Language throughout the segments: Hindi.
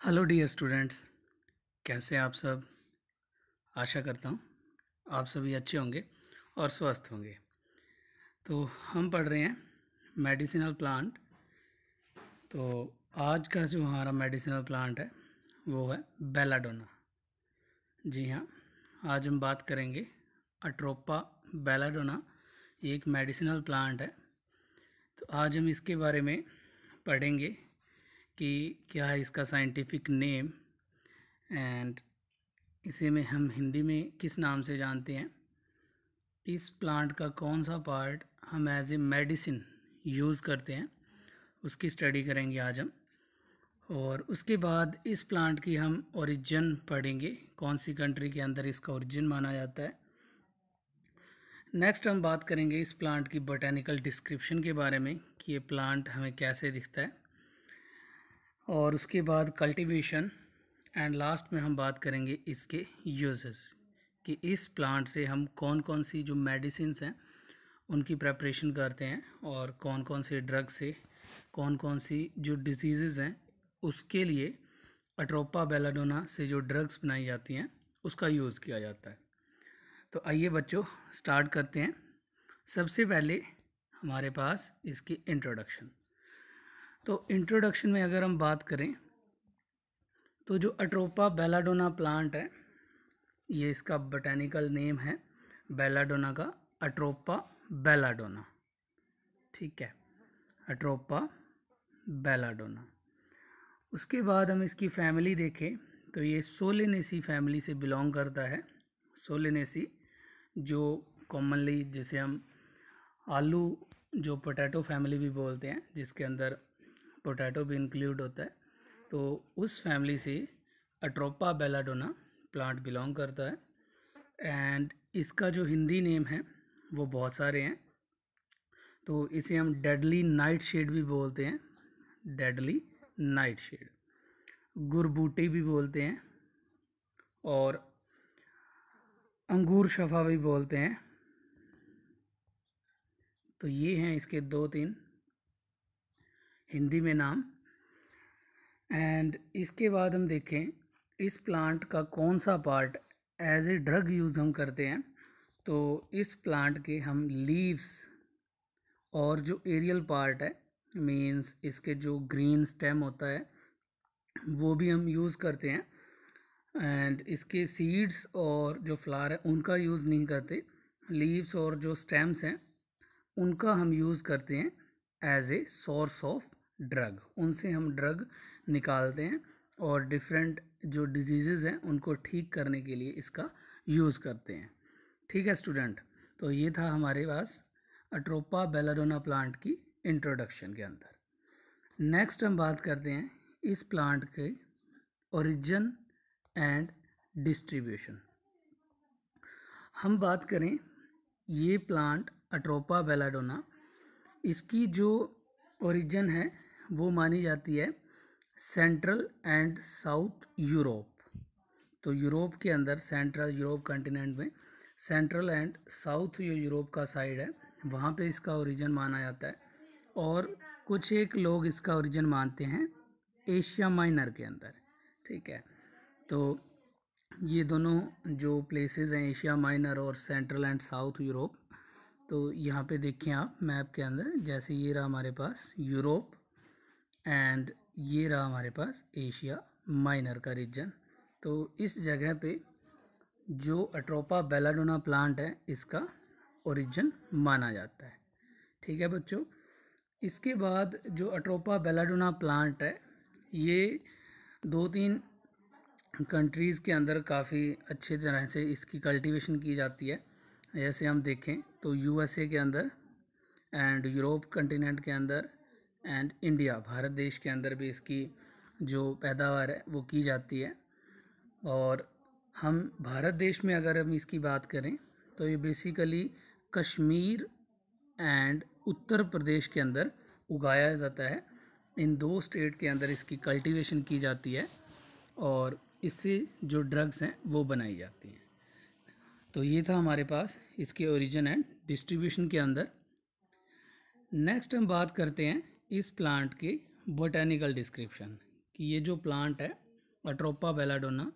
हेलो डियर स्टूडेंट्स, कैसे हैं आप सब। आशा करता हूँ आप सभी अच्छे होंगे और स्वस्थ होंगे। तो हम पढ़ रहे हैं मेडिसिनल प्लांट। तो आज का जो हमारा मेडिसिनल प्लांट है वो है बेलाडोना। जी हाँ, आज हम बात करेंगे अट्रोपा बेलाडोना। ये एक मेडिसिनल प्लांट है। तो आज हम इसके बारे में पढ़ेंगे कि क्या है इसका साइंटिफिक नेम एंड इसे में हम हिंदी में किस नाम से जानते हैं। इस प्लांट का कौन सा पार्ट हम एज ए मेडिसिन यूज़ करते हैं उसकी स्टडी करेंगे आज हम। और उसके बाद इस प्लांट की हम ओरिजिन पढ़ेंगे, कौन सी कंट्री के अंदर इसका ओरिजिन माना जाता है। नेक्स्ट हम बात करेंगे इस प्लांट की बोटेनिकल डिस्क्रिप्शन के बारे में कि ये प्लांट हमें कैसे दिखता है। और उसके बाद कल्टीवेशन एंड लास्ट में हम बात करेंगे इसके यूजेस कि इस प्लांट से हम कौन कौन सी जो मेडिसिन्स हैं उनकी प्रेपरेशन करते हैं और कौन कौन से ड्रग से कौन कौन सी जो डिजीज़ हैं उसके लिए अट्रोपा बेलाडोना से जो ड्रग्स बनाई जाती हैं उसका यूज़ किया जाता है। तो आइए बच्चों स्टार्ट करते हैं। सबसे पहले हमारे पास इसकी इंट्रोडक्शन। तो इंट्रोडक्शन में अगर हम बात करें तो जो अट्रोपा बेलाडोना प्लांट है, ये इसका बोटेनिकल नेम है बेलाडोना का, अट्रोपा बेलाडोना। ठीक है, अट्रोपा बेलाडोना। उसके बाद हम इसकी फैमिली देखें तो ये सोलेनेसी फैमिली से बिलोंग करता है। सोलेनेसी जो कॉमनली जिसे हम आलू जो पोटैटो फैमिली भी बोलते हैं, जिसके अंदर पोटैटो भी इंक्लूड होता है, तो उस फैमिली से अट्रोपा बेलाडोना प्लांट बिलोंग करता है। एंड इसका जो हिंदी नेम है वो बहुत सारे हैं। तो इसे हम डेडली नाइट शेड भी बोलते हैं, डेडली नाइट शेड, गुरबूटी भी बोलते हैं और अंगूर शफा भी बोलते हैं। तो ये हैं इसके 2-3 हिंदी में नाम। एंड इसके बाद हम देखें इस प्लांट का कौन सा part as a drug use हम करते हैं। तो इस प्लांट के हम लीव्स और जो एरियल पार्ट है, मींस इसके जो ग्रीन स्टेम होता है वो भी हम यूज़ करते हैं। एंड इसके सीड्स और जो फ्लावर है उनका यूज़ नहीं करते। लीव्स और जो स्टेम्स हैं उनका हम यूज़ करते हैं as a source of drug. उनसे हम ड्रग निकालते हैं और डिफरेंट जो डिजीज़ हैं उनको ठीक करने के लिए इसका यूज़ करते हैं। ठीक है स्टूडेंट, तो ये था हमारे पास अट्रोपा बेलाडोना प्लांट की इंट्रोडक्शन के अंदर। नेक्स्ट हम बात करते हैं इस प्लांट के ओरिजिन एंड डिस्ट्रीब्यूशन। हम बात करें ये प्लांट अट्रोपा बेलाडोना, इसकी जो ओरिजिन है वो मानी जाती है सेंट्रल एंड साउथ यूरोप। तो यूरोप के अंदर, सेंट्रल यूरोप कंटिनेंट में सेंट्रल एंड साउथ जो यूरोप का साइड है वहाँ पे इसका ओरिजिन माना जाता है। और कुछ एक लोग इसका ओरिजिन मानते हैं एशिया माइनर के अंदर। ठीक है, तो ये दोनों जो प्लेसेस हैं एशिया माइनर और सेंट्रल एंड साउथ यूरोप, तो यहाँ पे देखें आप मैप के अंदर, जैसे ये रहा हमारे पास यूरोप एंड ये रहा हमारे पास एशिया माइनर का रीजन। तो इस जगह पे जो अट्रोपा बेलाडोना प्लांट है इसका ओरिजिन माना जाता है। ठीक है बच्चों, इसके बाद जो अट्रोपा बेलाडोना प्लांट है ये 2-3 कंट्रीज़ के अंदर काफ़ी अच्छे तरह से इसकी कल्टीवेशन की जाती है। जैसे हम देखें तो यूएसए के अंदर एंड यूरोप कंटिनेंट के अंदर एंड इंडिया भारत देश के अंदर भी इसकी जो पैदावार है वो की जाती है। और हम भारत देश में अगर हम इसकी बात करें तो ये बेसिकली कश्मीर एंड उत्तर प्रदेश के अंदर उगाया जाता है। इन 2 स्टेट के अंदर इसकी कल्टीवेशन की जाती है और इससे जो ड्रग्स हैं वो बनाई जाती हैं। तो ये था हमारे पास इसके ओरिजिन एंड डिस्ट्रीब्यूशन के अंदर। नेक्स्ट हम बात करते हैं इस प्लांट के बोटेनिकल डिस्क्रिप्शन कि ये जो प्लांट है अट्रोपा बेलाडोना,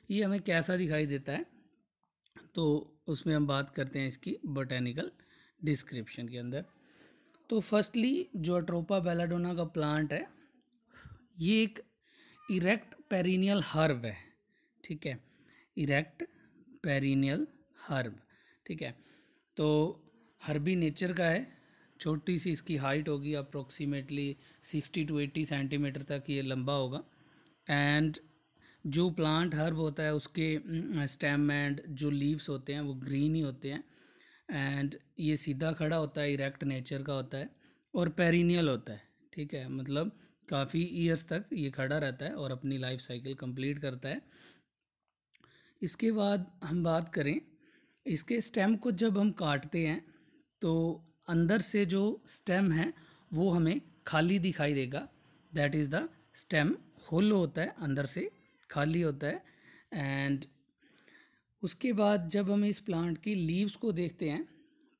ये हमें कैसा दिखाई देता है, तो उसमें हम बात करते हैं इसकी बोटेनिकल डिस्क्रिप्शन के अंदर। तो फर्स्टली जो अट्रोपा बेलाडोना का प्लांट है, ये एक इरेक्ट पेरिनियल हर्ब है, ठीक है, इरेक्ट पेरिनियल हर्ब, ठीक है। तो हर्बी नेचर का है, छोटी सी इसकी हाइट होगी, अप्रोक्सीमेटली 60 to 80 सेंटीमीटर तक ये लंबा होगा। एंड जो प्लांट हर्ब होता है उसके स्टेम एंड जो लीव्स होते हैं वो ग्रीन ही होते हैं, एंड ये सीधा खड़ा होता है, इरेक्ट नेचर का होता है और पेरिनियल होता है, ठीक है, मतलब काफ़ी ईयर्स तक ये खड़ा रहता है और अपनी लाइफ साइकिल कंप्लीट करता है। इसके बाद हम बात करें, इसके स्टेम को जब हम काटते हैं तो अंदर से जो स्टेम है वो हमें खाली दिखाई देगा, दैट इज़ द स्टेम होलो होता है, अंदर से खाली होता है। एंड उसके बाद जब हम इस प्लांट की लीव्स को देखते हैं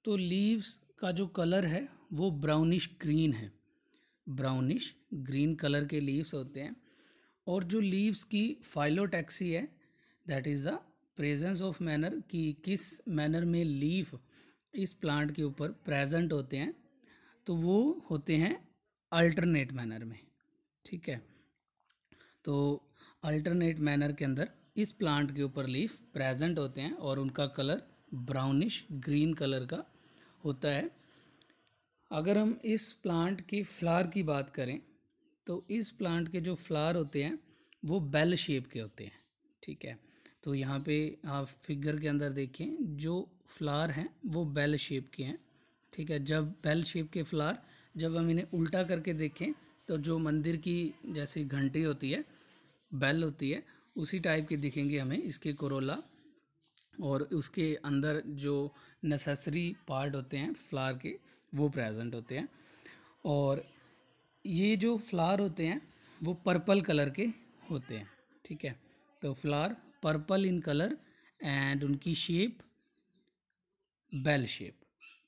तो लीव्स का जो कलर है वो ब्राउनिश ग्रीन है, ब्राउनिश ग्रीन कलर के लीव्स होते हैं। और जो लीव्स की फाइलोटैक्सी है, that is the presence of manner, कि किस मैनर में लीफ इस प्लांट के ऊपर प्रेजेंट होते हैं, तो वो होते हैं अल्टरनेट मैनर में, ठीक है। तो अल्टरनेट मैनर के अंदर इस प्लांट के ऊपर लीफ प्रेजेंट होते हैं और उनका कलर ब्राउनिश ग्रीन कलर का होता है। अगर हम इस प्लांट की फ्लावर की बात करें तो इस प्लांट के जो फ्लावर होते हैं वो बेल शेप के होते हैं, ठीक है। तो यहाँ पे आप फिगर के अंदर देखें, जो फ्लावर हैं वो बेल शेप के हैं, ठीक है। जब बेल शेप के फ्लावर, जब हम इन्हें उल्टा करके देखें तो जो मंदिर की जैसी घंटी होती है, बेल होती है, उसी टाइप के दिखेंगे हमें इसके कोरोला, और उसके अंदर जो नेसेसरी पार्ट होते हैं फ्लावर के वो प्रेजेंट होते हैं। और ये जो फ्लावर होते हैं वो पर्पल कलर के होते हैं, ठीक है। तो flower purple in colour and उनकी शेप बेल शेप,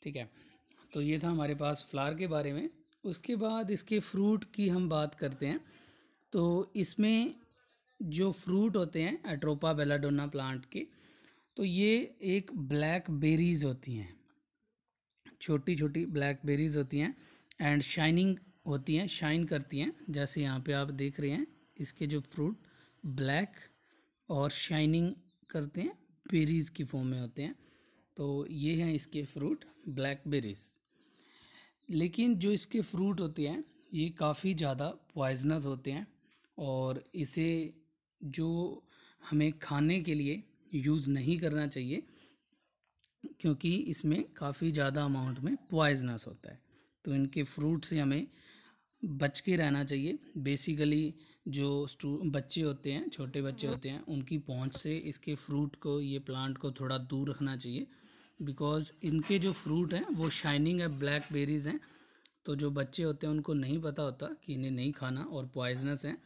ठीक है। तो ये था हमारे पास फ्लावर के बारे में। उसके बाद इसके फ्रूट की हम बात करते हैं, तो इसमें जो फ्रूट होते हैं अट्रोपा बेलाडोना प्लांट के, तो ये एक ब्लैक बेरीज होती हैं, छोटी छोटी ब्लैक बेरीज होती हैं एंड शाइनिंग होती हैं, शाइन करती हैं, जैसे यहाँ पे आप देख रहे हैं इसके जो फ्रूट ब्लैक और शाइनिंग करते हैं, बेरीज की फॉर्म में होते हैं। तो ये हैं इसके फ्रूट ब्लैक बेरीज। लेकिन जो इसके फ्रूट होते हैं ये काफ़ी ज़्यादा पॉइजनस होते हैं और इसे जो हमें खाने के लिए यूज़ नहीं करना चाहिए, क्योंकि इसमें काफ़ी ज़्यादा अमाउंट में पॉइजनस होता है। तो इनके फ्रूट से हमें बच के रहना चाहिए। बेसिकली जो बच्चे होते हैं, छोटे बच्चे होते हैं, उनकी पहुंच से इसके फ्रूट को, ये प्लांट को थोड़ा दूर रखना चाहिए, बिकॉज़ इनके जो फ्रूट हैं वो शाइनिंग है, ब्लैक बेरीज़ हैं। तो जो बच्चे होते हैं उनको नहीं पता होता कि इन्हें नहीं खाना और पॉइजनस हैं।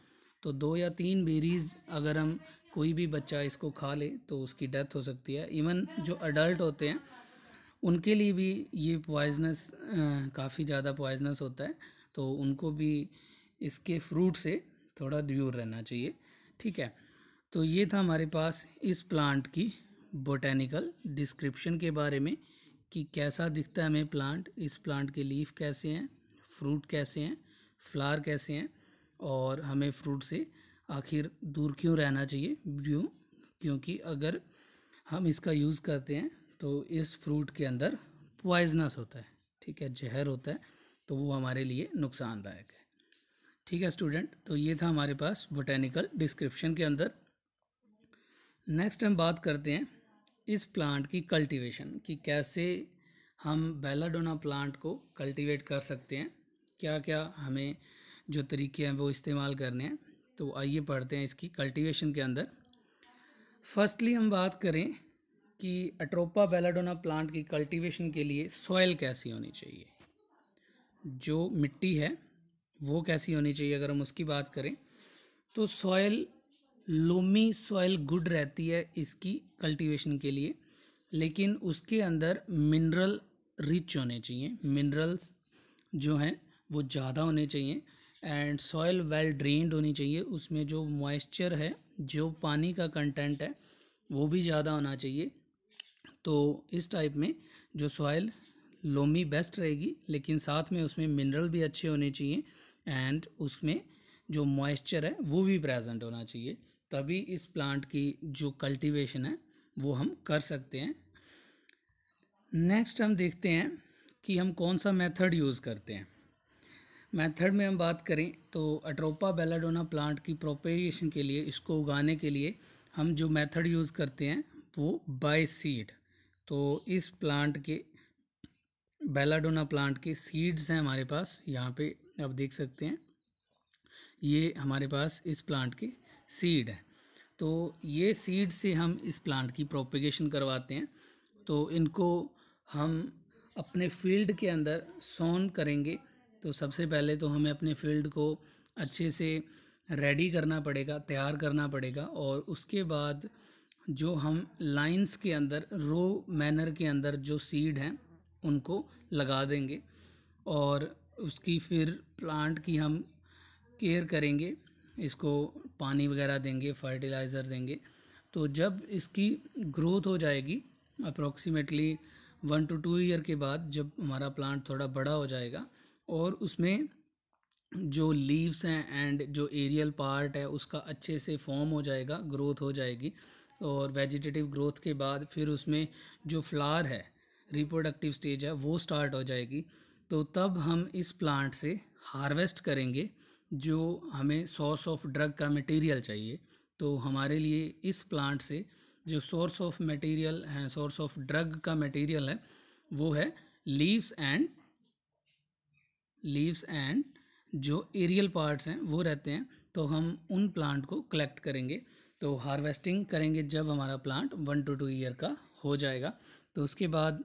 तो 2 या 3 बेरीज़ अगर हम, कोई भी बच्चा इसको खा ले तो उसकी डेथ हो सकती है। इवन जो अडल्ट होते हैं उनके लिए भी ये पॉइजनस, काफ़ी ज़्यादा पॉइजनस होता है, तो उनको भी इसके फ्रूट से थोड़ा दूर रहना चाहिए, ठीक है। तो ये था हमारे पास इस प्लांट की बोटेनिकल डिस्क्रिप्शन के बारे में, कि कैसा दिखता है हमें प्लांट, इस प्लांट के लीफ कैसे हैं, फ्रूट कैसे हैं, फ्लावर कैसे हैं, और हमें फ्रूट से आखिर दूर क्यों रहना चाहिए, क्योंकि अगर हम इसका यूज़ करते हैं तो इस फ्रूट के अंदर पॉइजनस होता है, ठीक है, जहर होता है, तो वो हमारे लिए नुकसानदायक है, ठीक है स्टूडेंट। तो ये था हमारे पास बोटेनिकल डिस्क्रिप्शन के अंदर। नेक्स्ट हम बात करते हैं इस प्लांट की कल्टीवेशन, कि कैसे हम बेलाडोना प्लांट को कल्टीवेट कर सकते हैं, क्या क्या हमें जो तरीके हैं वो इस्तेमाल करने हैं। तो आइए पढ़ते हैं इसकी कल्टीवेशन के अंदर। फर्स्टली हम बात करें कि अट्रोपा बेलाडोना प्लांट की कल्टीवेशन के लिए सॉइल कैसी होनी चाहिए, जो मिट्टी है वो कैसी होनी चाहिए। अगर हम उसकी बात करें तो सॉइल, लोमी सॉइल गुड रहती है इसकी कल्टीवेशन के लिए, लेकिन उसके अंदर मिनरल रिच होने चाहिए, मिनरल्स जो हैं वो ज़्यादा होने चाहिए। एंड सॉइल वेल ड्रेन्ड होनी चाहिए, उसमें जो मॉइस्चर है, जो पानी का कंटेंट है वो भी ज़्यादा होना चाहिए। तो इस टाइप में जो सॉइल लोमी बेस्ट रहेगी, लेकिन साथ में उसमें मिनरल भी अच्छे होने चाहिए एंड उसमें जो मॉइस्चर है वो भी प्रेजेंट होना चाहिए, तभी इस प्लांट की जो कल्टीवेशन है वो हम कर सकते हैं। नेक्स्ट हम देखते हैं कि हम कौन सा मेथड यूज़ करते हैं। मेथड में हम बात करें तो अट्रोपा बेलाडोना प्लांट की प्रोपेगेशन के लिए, इसको उगाने के लिए हम जो मेथड यूज़ करते हैं वो बाय सीड। तो इस प्लांट के, बेलाडोना प्लांट के सीड्स हैं हमारे पास, यहाँ पे आप देख सकते हैं, ये हमारे पास इस प्लांट के सीड है। तो ये सीड से हम इस प्लांट की प्रोपेगेशन करवाते हैं। तो इनको हम अपने फील्ड के अंदर सोन करेंगे। तो सबसे पहले तो हमें अपने फील्ड को अच्छे से रेडी करना पड़ेगा, तैयार करना पड़ेगा, और उसके बाद जो हम लाइंस के अंदर रो मैनर के अंदर जो सीड हैं उनको लगा देंगे, और उसकी फिर प्लांट की हम केयर करेंगे, इसको पानी वगैरह देंगे, फर्टिलाइज़र देंगे। तो जब इसकी ग्रोथ हो जाएगी अप्रॉक्सीमेटली 1 to 2 ईयर के बाद, जब हमारा प्लांट थोड़ा बड़ा हो जाएगा और उसमें जो लीव्स हैं एंड जो एरियल पार्ट है उसका अच्छे से फॉर्म हो जाएगा, ग्रोथ हो जाएगी, और वेजिटेटिव ग्रोथ के बाद फिर उसमें जो फ्लावर है, रिप्रोडक्टिव स्टेज है, वो स्टार्ट हो जाएगी। तो तब हम इस प्लांट से हार्वेस्ट करेंगे जो हमें सोर्स ऑफ ड्रग का मटेरियल चाहिए। तो हमारे लिए इस प्लांट से जो सोर्स ऑफ मटेरियल है, सोर्स ऑफ ड्रग का मटेरियल है, वो है लीव्स एंड जो एरियल पार्ट्स हैं वो रहते हैं। तो हम उन प्लांट को कलेक्ट करेंगे। तो हार्वेस्टिंग करेंगे जब हमारा प्लांट 1 to 2 ईयर का हो जाएगा। तो उसके बाद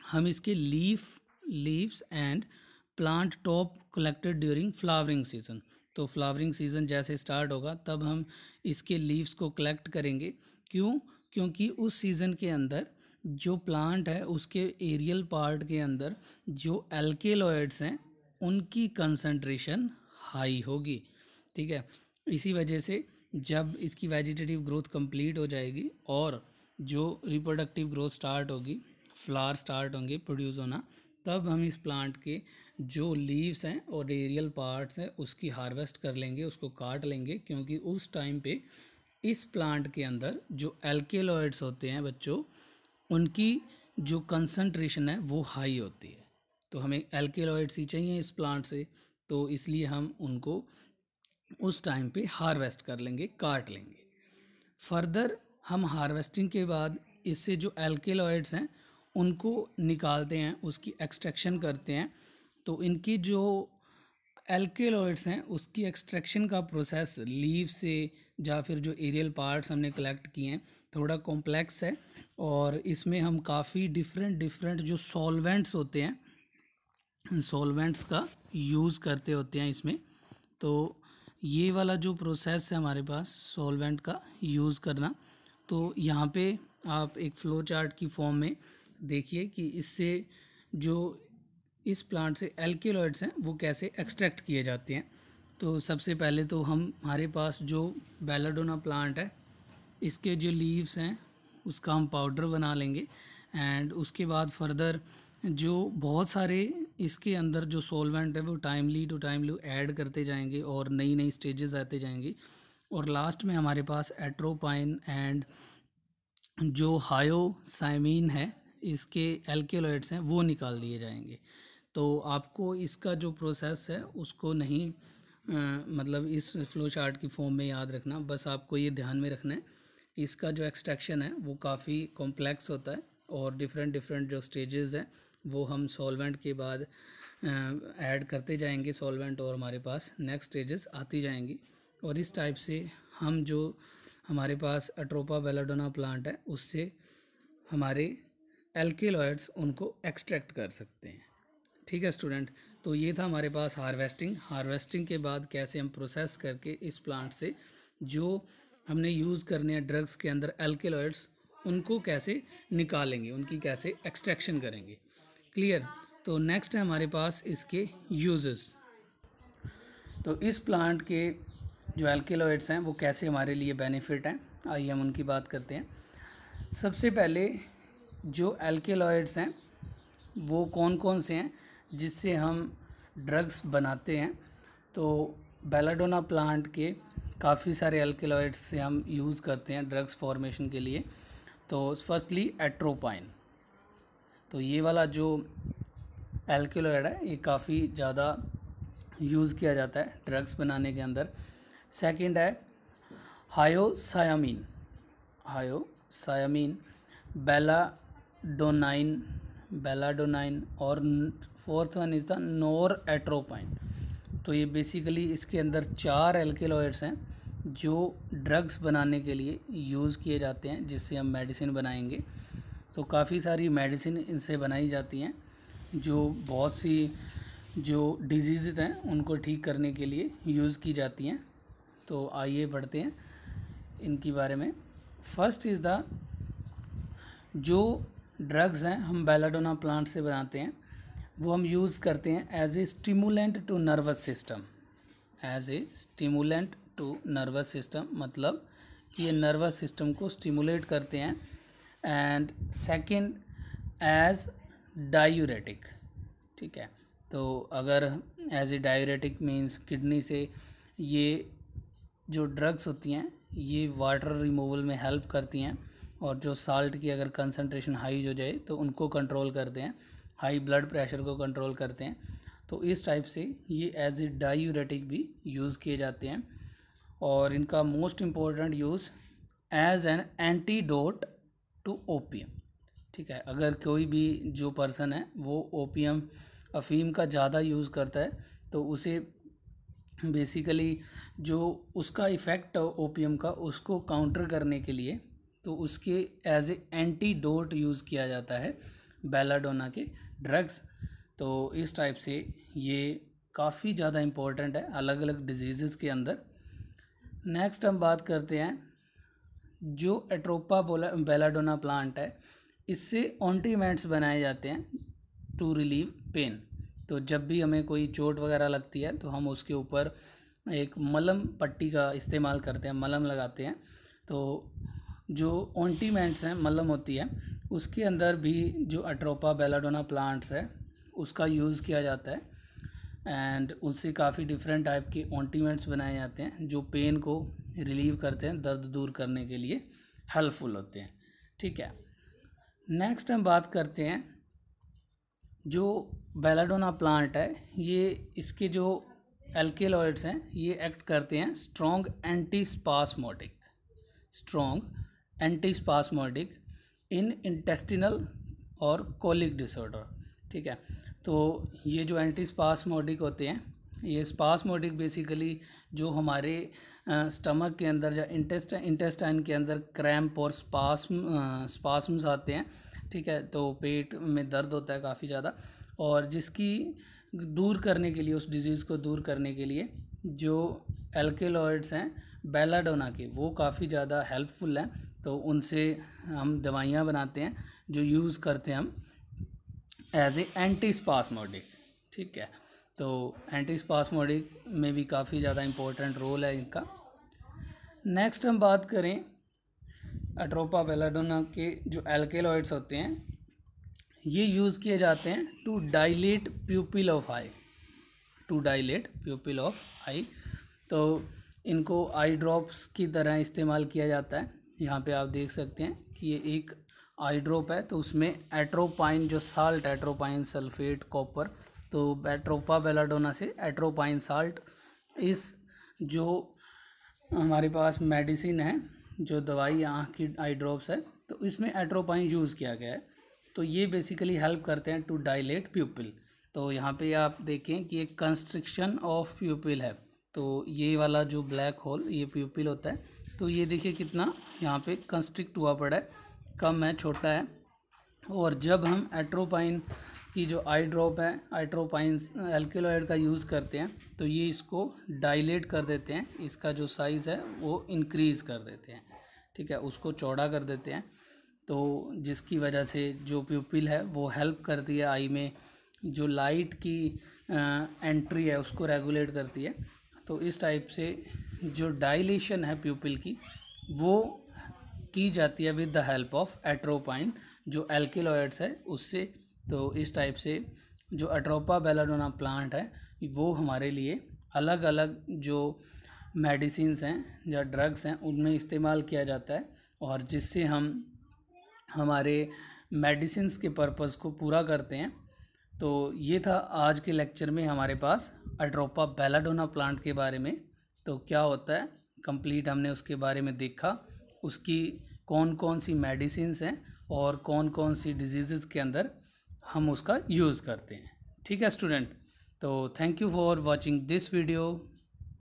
हम इसके leaves and plant top collected during flowering season. तो फ्लावरिंग सीज़न जैसे स्टार्ट होगा तब हम इसके लीव्स को कलेक्ट करेंगे। क्यों? क्योंकि उस सीज़न के अंदर जो प्लांट है उसके एरियल पार्ट के अंदर जो एल्केलॉइड्स हैं उनकी कंसंट्रेशन हाई होगी। ठीक है, इसी वजह से जब इसकी वेजिटेटिव ग्रोथ कंप्लीट हो जाएगी और जो रिप्रोडक्टिव ग्रोथ स्टार्ट होगी, फ्लावर स्टार्ट होंगे प्रोड्यूस होना, तब हम इस प्लांट के जो लीव्स हैं और एरियल पार्ट्स हैं उसकी हार्वेस्ट कर लेंगे, उसको काट लेंगे, क्योंकि उस टाइम पे इस प्लांट के अंदर जो एल्केलॉइड्स होते हैं बच्चों, उनकी जो कंसंट्रेशन है वो हाई होती है। तो हमें एल्केलॉइड्स ही चाहिए इस प्लांट से, तो इसलिए हम उनको उस टाइम पे हार्वेस्ट कर लेंगे, काट लेंगे। फर्दर हम हार्वेस्टिंग के बाद इससे जो एल्केलॉइड्स हैं उनको निकालते हैं, उसकी एक्सट्रैक्शन करते हैं। तो इनकी जो एल्केलॉइड्स हैं उसकी एक्सट्रैक्शन का प्रोसेस लीव से या फिर जो एरियल पार्ट्स हमने कलेक्ट किए हैं थोड़ा कॉम्प्लेक्स है, और इसमें हम काफ़ी डिफरेंट जो सॉल्वेंट्स होते हैं, सॉल्वेंट्स का यूज़ करते होते हैं इसमें। तो ये वाला जो प्रोसेस है हमारे पास सॉल्वेंट का यूज़ करना, तो यहाँ पे आप एक फ़्लो चार्ट की फॉर्म में देखिए कि इससे जो इस प्लांट से एल्केलॉइड्स हैं वो कैसे एक्सट्रैक्ट किए जाते हैं। तो सबसे पहले तो हमारे पास जो बेलाडोना प्लांट है इसके जो लीव्स हैं उसका हम पाउडर बना लेंगे, एंड उसके बाद फर्दर जो बहुत सारे इसके अंदर जो सॉल्वेंट है वो टाइमली ऐड करते जाएंगे और नई स्टेजेस आते जाएंगी, और लास्ट में हमारे पास एट्रोपाइन एंड जो हायोसाइमिन है इसके एल्केलॉइड्स हैं वो निकाल दिए जाएंगे। तो आपको इसका जो प्रोसेस है उसको नहीं मतलब इस फ्लो चार्ट की फॉर्म में याद रखना, बस आपको ये ध्यान में रखना है कि इसका जो एक्सट्रैक्शन है वो काफ़ी कॉम्प्लेक्स होता है, और डिफरेंट जो स्टेजेस हैं वो हम सॉल्वेंट के बाद ऐड करते जाएंगे सॉल्वेंट, और हमारे पास नेक्स्ट स्टेजेस आती जाएंगी। और इस टाइप से हम जो हमारे पास अट्रोपा बेलाडोना प्लांट है उससे हमारे एल्केलॉइड्स उनको एक्सट्रैक्ट कर सकते हैं। ठीक है स्टूडेंट, तो ये था हमारे पास हार्वेस्टिंग के बाद कैसे हम प्रोसेस करके इस प्लांट से जो हमने यूज़ करने हैं ड्रग्स के अंदर एल्केलॉइड्स उनको कैसे निकालेंगे, उनकी कैसे एक्सट्रैक्शन करेंगे। क्लियर? तो नेक्स्ट है हमारे पास इसके यूजेस। तो इस प्लांट के जो एल्केलॉइड्स हैं वो कैसे हमारे लिए बेनिफिट हैं, आइए हम उनकी बात करते हैं। सबसे पहले जो एल्केलॉइड्स हैं वो कौन कौन से हैं जिससे हम ड्रग्स बनाते हैं। तो बेलाडोना प्लांट के काफ़ी सारे एल्केलॉइड्स से हम यूज़ करते हैं ड्रग्स फॉर्मेशन के लिए। तो फर्स्टली एट्रोपाइन, तो ये वाला जो एल्केलॉइड है ये काफ़ी ज़्यादा यूज़ किया जाता है ड्रग्स बनाने के अंदर। सेकंड है हायोसायामीन, बेलाडोनाइन और फोर्थ वन इज़ द नोरएट्रोपाइन। तो ये बेसिकली इसके अंदर 4 एल्केलॉइड्स हैं जो ड्रग्स बनाने के लिए यूज़ किए जाते हैं, जिससे हम मेडिसिन बनाएंगे। तो काफ़ी सारी मेडिसिन इनसे बनाई जाती हैं जो बहुत सी जो डिजीज़ हैं उनको ठीक करने के लिए यूज़ की जाती हैं। तो आइए बढ़ते हैं इनके बारे में। फर्स्ट इज़ द जो ड्रग्स हैं हम बेलाडोना प्लांट से बनाते हैं वो हम यूज़ करते हैं as a stimulant to nervous system, मतलब कि ये नर्वस सिस्टम को स्टिमुलेट करते हैं। एंड सेकंड एज डायूरेटिक, ठीक है। तो अगर as a diuretic means kidney से ये जो ड्रग्स होती हैं ये वाटर रिमूवल में हेल्प करती हैं, और जो साल्ट की अगर कंसंट्रेशन हाई हो जाए तो उनको कंट्रोल करते हैं, हाई ब्लड प्रेशर को कंट्रोल करते हैं। तो इस टाइप से ये एज ए डायूरेटिक भी यूज़ किए जाते हैं। और इनका most important use as an antidote to opium, ठीक है। अगर कोई भी जो पर्सन है वो ओपियम अफीम का ज़्यादा यूज़ करता है तो उसे बेसिकली जो उसका इफ़ेक्ट ओपियम का उसको काउंटर करने के लिए तो उसके एज ए एंटीडोट यूज़ किया जाता है बेलाडोना के ड्रग्स। तो इस टाइप से ये काफ़ी ज़्यादा इम्पोर्टेंट है अलग अलग डिजीज़ के अंदर। नेक्स्ट हम बात करते हैं जो एट्रोपा बेलाडोना प्लांट है, इससे ऑइंटमेंट्स बनाए जाते हैं टू रिलीव पेन। तो जब भी हमें कोई चोट वगैरह लगती है तो हम उसके ऊपर एक मलम पट्टी का इस्तेमाल करते हैं, मलम लगाते हैं। तो जो ऑइंटमेंट्स हैं, मलम होती है, उसके अंदर भी जो एट्रोपा बेलाडोना प्लांट्स है उसका यूज़ किया जाता है। एंड उससे काफ़ी डिफरेंट टाइप के ऑइंटमेंट्स बनाए जाते हैं जो पेन को रिलीव करते हैं, दर्द दूर करने के लिए हेल्पफुल होते हैं, ठीक है। नेक्स्ट हम बात करते हैं जो बेलाडोना प्लांट है, ये इसके जो एल्केलॉइड्स हैं ये एक्ट करते हैं स्ट्रॉन्ग एंटीस्पास्मोडिक इन इंटेस्टिनल और कोलिक डिसऑर्डर, ठीक है। तो ये जो एंटीस्पास्मोडिक होते हैं, ये स्पास्मोडिक बेसिकली जो हमारे स्टमक के अंदर या इंटेस्टाइन के अंदर क्रैम्प और स्पास्म्स आते हैं, ठीक है। तो पेट में दर्द होता है काफ़ी ज़्यादा, और जिसकी दूर करने के लिए, उस डिज़ीज़ को दूर करने के लिए जो एल्केलॉइड्स हैं बेलाडोना के वो काफ़ी ज़्यादा हेल्पफुल हैं। तो उनसे हम दवाइयाँ बनाते हैं जो यूज़ करते हैं हम एज ए एंटीस्पास्मोडिक, ठीक है। तो एंटीस्पास्मोडिक में भी काफ़ी ज़्यादा इम्पोर्टेंट रोल है इनका। नेक्स्ट हम बात करें एट्रोपा बेलाडोना के जो एल्केलॉइड्स होते हैं ये यूज़ किए जाते हैं टू डायलेट प्यूपिल ऑफ आई। तो इनको आई ड्रॉप्स की तरह इस्तेमाल किया जाता है। यहाँ पे आप देख सकते हैं कि ये एक आई ड्रॉप है, तो उसमें एट्रोपाइन जो साल्ट, एट्रोपाइन सल्फेट कॉपर, तो एट्रोपा बेलाडोना से एट्रोपाइन साल्ट, इस जो हमारे पास मेडिसिन है, जो दवाई आँख की आई ड्रॉप्स है, तो इसमें एट्रोपाइन यूज़ किया गया है। तो ये बेसिकली हेल्प करते हैं टू डायलेट प्यूपिल। तो यहाँ पे आप देखें कि एक कंस्ट्रिक्शन ऑफ प्यूपिल है, तो ये वाला जो ब्लैक होल ये प्यूपिल होता है। तो ये देखिए कितना यहाँ पे कंस्ट्रिक्ट हुआ पड़ा है, कम है, छोटा है। और जब हम एट्रोपाइन की जो आई ड्रॉप है, एट्रोपाइन एल्केलॉइड का यूज़ करते हैं तो ये इसको डायलेट कर देते हैं, इसका जो साइज़ है वो इंक्रीज़ कर देते हैं, ठीक है, उसको चौड़ा कर देते हैं। तो जिसकी वजह से जो प्यूपिल है वो हेल्प करती है आई में, जो लाइट की एंट्री है उसको रेगुलेट करती है। तो इस टाइप से जो डायलेशन है प्यूपिल की वो की जाती है with the help of atropine, जो एल्केलॉइड्स है उससे। तो इस टाइप से जो अट्रोपा बेलाडोना प्लांट है वो हमारे लिए अलग अलग जो मेडिसिन्स हैं या ड्रग्स हैं उनमें इस्तेमाल किया जाता है, और जिससे हम हमारे मेडिसिन्स के पर्पज़ को पूरा करते हैं। तो ये था आज के लेक्चर में हमारे पास अट्रोपा बेलाडोना प्लांट के बारे में। तो क्या होता है कंप्लीट हमने उसके बारे में देखा, उसकी कौन कौन सी मेडिसिन्स हैं और कौन कौन सी डिजीज़ के अंदर हम उसका यूज़ करते हैं। ठीक है स्टूडेंट, तो thank you for watching this video.